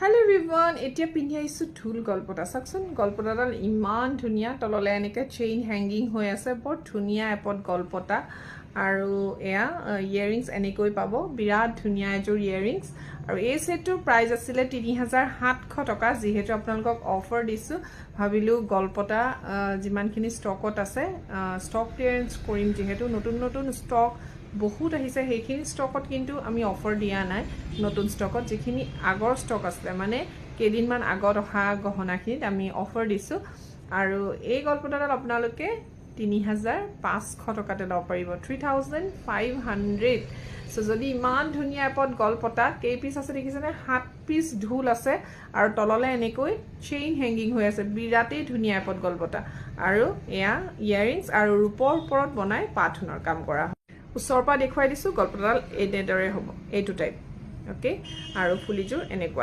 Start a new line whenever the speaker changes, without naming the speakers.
Hello everyone, এতিয়া পিন্ধি আইছো ঢোল গলপটা সাকচোন গলপটাডাল ইমান ধুনিয়া তললে এনেকে চেইন হ্যাঙ্গিং হৈ আছে বৰ ধুনিয়া এপত গলপটা আৰু এয়া ইয়াৰিংস এনেকৈ পাব বিৰাট ধুনিয়া এজোৰ ইয়াৰিংস আৰু এই সেটটোৰ প্ৰাইস আছিল 3700 টকা যেহেতু আপোনালোকক অফাৰ দিছো ভাবিলো গলপটা যিমানখিনি ষ্টকত আছে ষ্টক ক্লিয়াৰেন্স কৰিম যেহেতু নতুন নতুন ষ্টক বহুত আহিছে সেইখিনি ষ্টকত কিন্তু আমি অফাৰ দিয়া নাই নতুন ষ্টকত যিখিনি আগৰ ষ্টক আছে মানে কেদিনমান আগত অহা গহনাখিনিত আমি অফাৰ দিছো আৰু এই গলপটাডাল আপোনালোকে 3500 টকাতে লব পাৰিব 3500 সো যদি ইমান ধুনিয়া এপত গলপটা কেই পিস আছে দেখিছেনে 7 পিস ঢোল আছে আৰু তললে এনেকৈ চেইন হ্যাঙ্গিং হৈ আছে বিৰাটেই ধুনিয়া এপত গলপটা আৰু এয়া ইয়াৰিংস আৰু ৰূপৰ ওপৰত বনাই পাথনৰ কাম কৰা উছৰপা দেখুৱাই দিছো গলপটাডাল এনেদৰে হ'ব এইটো টাইপ ওকে আৰু ফুলিজোৰ এনেকুৱা